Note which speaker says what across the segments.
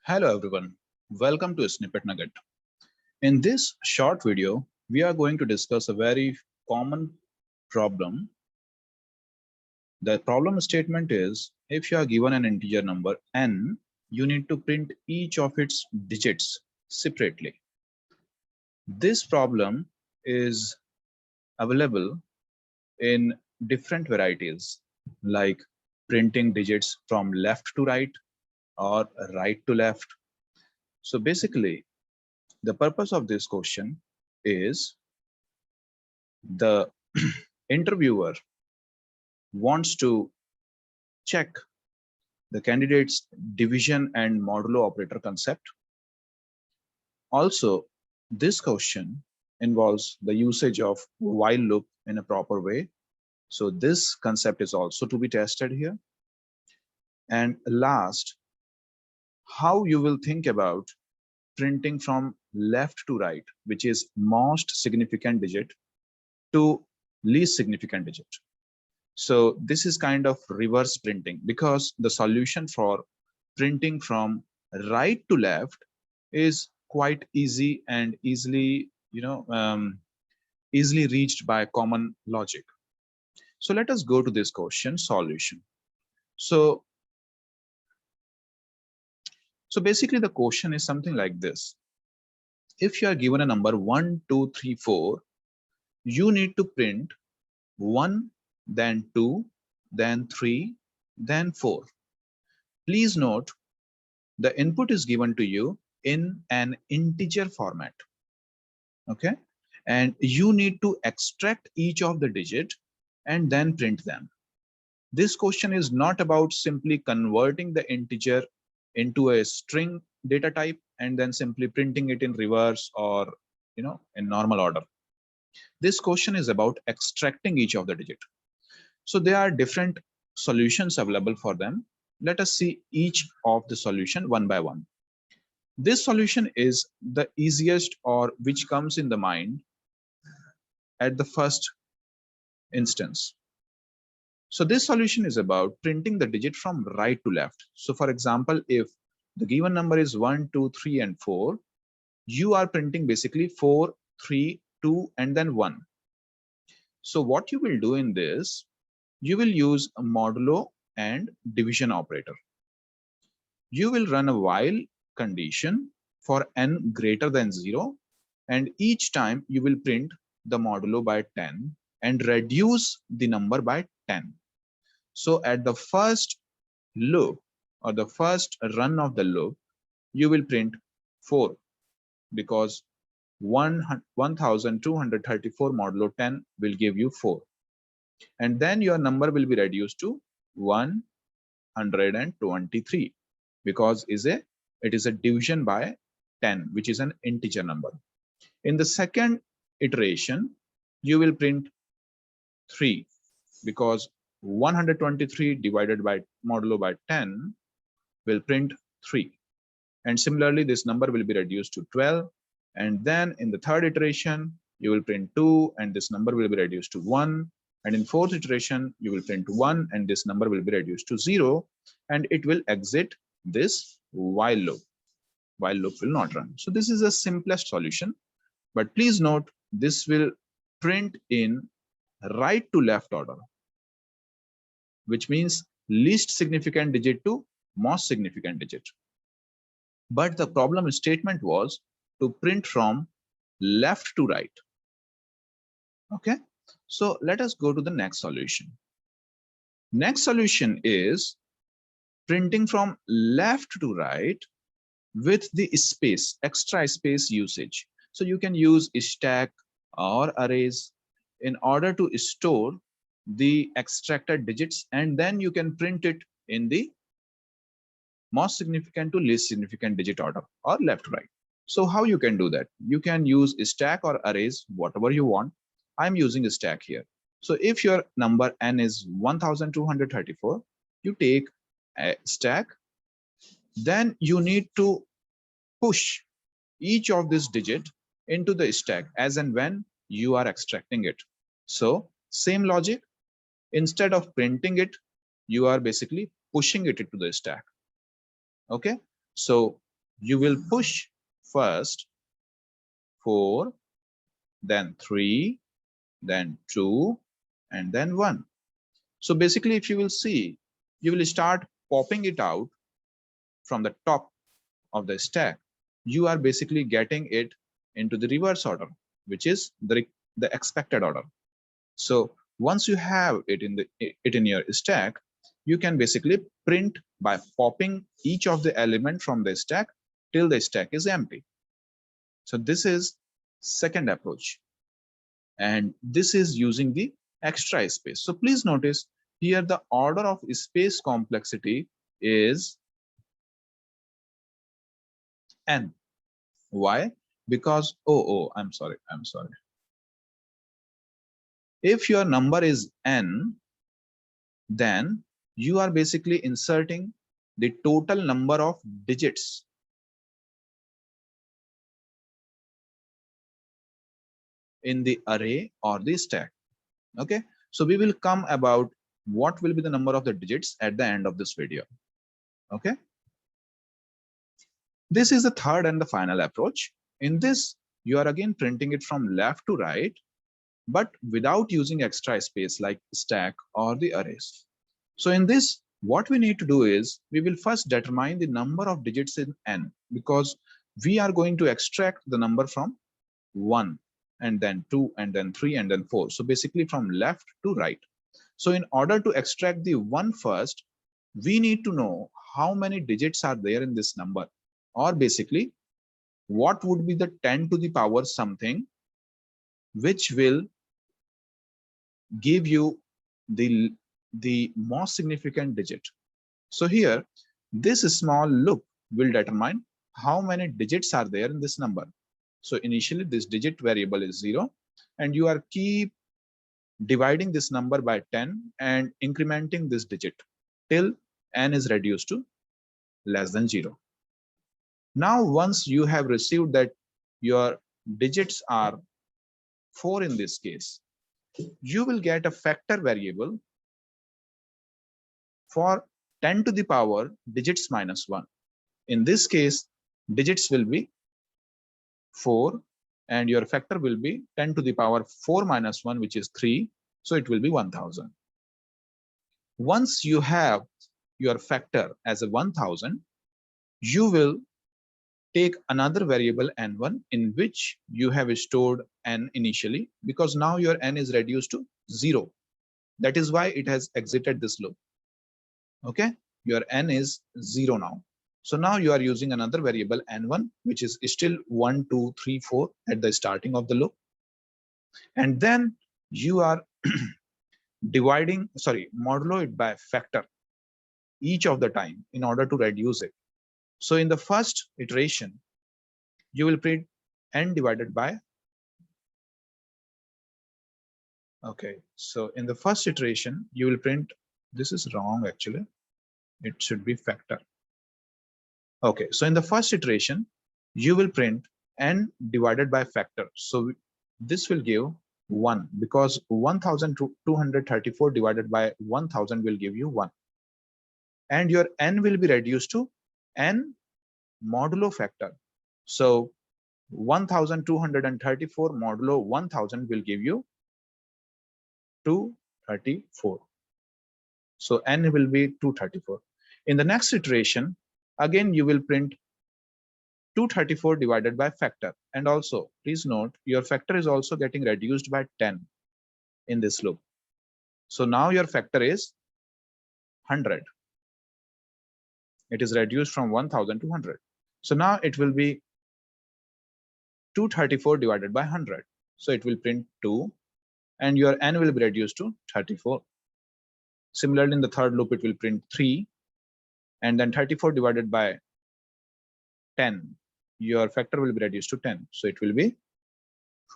Speaker 1: Hello everyone, welcome to Snippet Nugget. In this short video, we are going to discuss a very common problem. The problem statement is if you are given an integer number n, you need to print each of its digits separately. This problem is available in different varieties like printing digits from left to right or right to left. So basically, the purpose of this question is the interviewer wants to check the candidate's division and modulo operator concept. Also, this question involves the usage of while loop in a proper way. So this concept is also to be tested here. And last, how you will think about printing from left to right, which is most significant digit to least significant digit. So this is kind of reverse printing because the solution for printing from right to left is quite easy and easily, easily reached by common logic. So let us go to this question solution. So basically the question is something like this. If you are given a number 1, 2, 3, 4, you need to print 1, then 2, then 3, then 4. Please note the input is given to you in an integer format. Okay, and you need to extract each of the digit and then print them. This question is not about simply converting the integer into a string data type and then simply printing it in reverse or in normal order. This question is about extracting each of the digit. So there are different solutions available for them. Let us see each of the solution one by one. This solution is the easiest or which comes in the mind at the first instance. So this solution is about printing the digit from right to left. So for example, if the given number is 1, 2, 3, and 4, you are printing basically 4, 3, 2, and then 1. So what you will do in this, you will use a modulo and division operator. You will run a while condition for n greater than 0, and each time you will print the modulo by 10 and reduce the number by 10. So at the first loop or the first run of the loop, you will print 4 because 1234 modulo 10 will give you 4. And then your number will be reduced to 123 because it is a division by 10, which is an integer number. In the second iteration, you will print 3 because 123 divided by modulo by 10 will print 3. And similarly, this number will be reduced to 12. And then in the third iteration, you will print 2 and this number will be reduced to 1. And in fourth iteration, you will print 1 and this number will be reduced to 0. And it will exit this while loop. While loop will not run. So this is the simplest solution. But please note, this will print in right to left order, which means least significant digit to most significant digit. But the problem statement was to print from left to right. Okay, so let us go to the next solution. Next solution is printing from left to right with the space, extra space usage. So you can use stack or arrays in order to store the extracted digits, and then you can print it in the most significant to least significant digit order or left to right. So how you can do that? You can use stack or arrays, whatever you want. I'm using a stack here. So if your number n is 1234, you take a stack, then you need to push each of this digit into the stack as and when you are extracting it. So same logic, instead of printing it, you are basically pushing it into the stack. Okay, so you will push first 4, then 3, then 2, and then 1. So basically, if you will see, you will start popping it out from the top of the stack. You are basically getting it into the reverse order, which is the expected order. So once you have it in your stack, you can basically print by popping each of the element from the stack till the stack is empty. So this is second approach, and this is using the extra space. So please notice here the order of space complexity is n. Why? Because I'm sorry. If your number is n, then you are basically inserting the total number of digits in the array or the stack. Okay, so we will come about what will be the number of the digits at the end of this video. Okay, this is the third and the final approach. In this, you are again printing it from left to right, but without using extra space like stack or the arrays. So in this, what we need to do is we will first determine the number of digits in n, because we are going to extract the number from 1 and then 2 and then 3 and then 4. So basically from left to right. So in order to extract the 1 first, we need to know how many digits are there in this number, or basically what would be the 10 to the power something which will give you the most significant digit. So here, this small loop will determine how many digits are there in this number. So initially this digit variable is 0, and you are keep dividing this number by 10 and incrementing this digit till n is reduced to less than 0. Now, once you have received that your digits are 4 in this case, you will get a factor variable for 10 to the power digits minus 1. In this case, digits will be 4, and your factor will be 10 to the power 4 minus 1, which is 3. So it will be 1000. Once you have your factor as a 1000, you will take another variable n1 in which you have stored n initially, because now your n is reduced to 0. That is why it has exited this loop. Okay, your n is 0 now. So now you are using another variable n1, which is still 1, 2, 3, 4 at the starting of the loop. And then you are modulo it by factor each of the time in order to reduce it. So in the first iteration, you will print n divided by. Okay, so in the first iteration, you will print, this is wrong actually, it should be factor. Okay, so in the first iteration, you will print n divided by factor. So this will give 1, because 1234 divided by 1000 will give you 1. And your n will be reduced to n modulo factor. So 1234 modulo 1000 will give you 234. So n will be 234. In the next iteration, again you will print 234 divided by factor. And also, please note, your factor is also getting reduced by 10 in this loop. So now your factor is 100. It is reduced from 1000 to 100. So now it will be 234 divided by 100. So it will print 2, and your n will be reduced to 34. Similarly, in the third loop, it will print 3, and then 34 divided by 10. Your factor will be reduced to 10. So it will be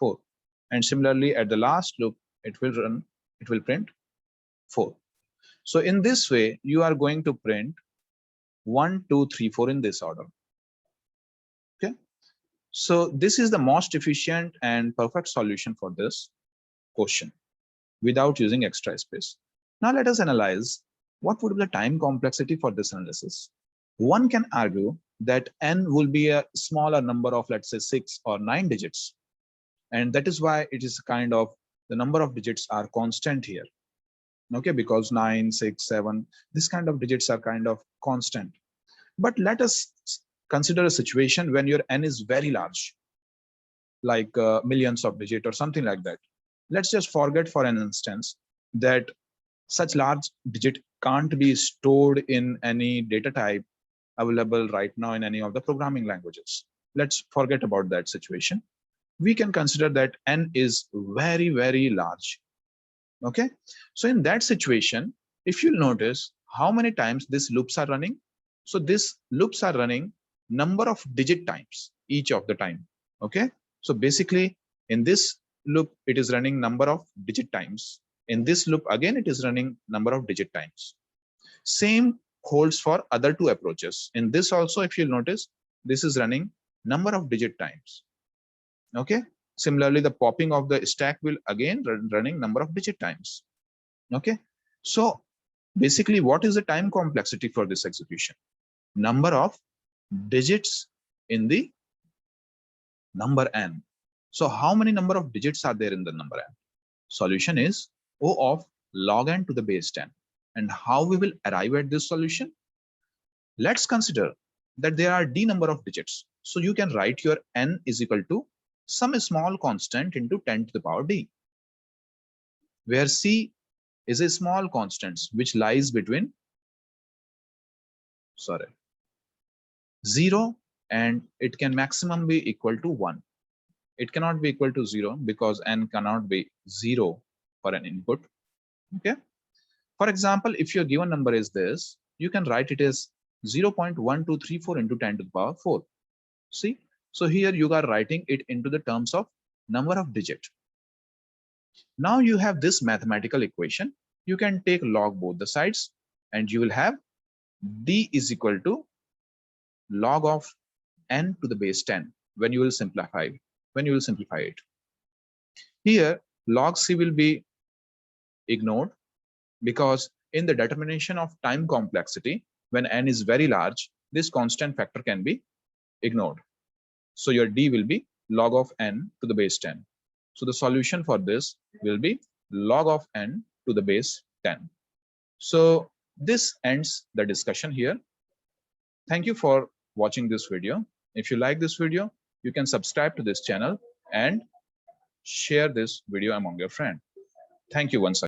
Speaker 1: 4. And similarly, at the last loop, it will print 4. So in this way, you are going to print 1, 2, 3, 4 in this order. Okay. So this is the most efficient and perfect solution for this question without using extra space. Now let us analyze what would be the time complexity for this analysis. One can argue that n will be a smaller number of, let's say, 6 or 9 digits. And that is why it is kind of the number of digits are constant here. Okay, because 9, 6, 7, this kind of digits are kind of constant. But let us consider a situation when your n is very large, like millions of digits or something like that. Let's just forget for an instance that such large digit can't be stored in any data type available right now in any of the programming languages. Let's forget about that situation. We can consider that n is very, very large. Okay, so in that situation, if you notice how many times these loops are running, so these loops are running number of digit times each of the time. Okay, so basically in this loop it is running number of digit times. In this loop again it is running number of digit times. Same holds for other two approaches. In this also, if you notice, this is running number of digit times. Okay, similarly the popping of the stack will again running number of digit times. Okay, so basically what is the time complexity for this execution? Number of digits in the number n. So how many number of digits are there in the number n? Solution is O of log n to the base 10. And how we will arrive at this solution? Let's consider that there are d number of digits. So you can write your n is equal to some small constant into 10 to the power d, where c is a small constant which lies between 0 and it can maximum be equal to 1. It cannot be equal to 0 because n cannot be 0 for an input. Okay. For example, if your given number is this, you can write it as 0.1234 into 10 to the power 4. See, so here you are writing it into the terms of number of digit. Now you have this mathematical equation. You can take log both the sides and you will have d is equal to log of n to the base 10 when you will simplify it. Here log c will be ignored because in the determination of time complexity, when n is very large, this constant factor can be ignored. So your d will be log of n to the base 10. So the solution for this will be log of n to the base 10. So this ends the discussion here. Thank you for watching this video. If you like this video, you can subscribe to this channel and share this video among your friends. Thank you once again.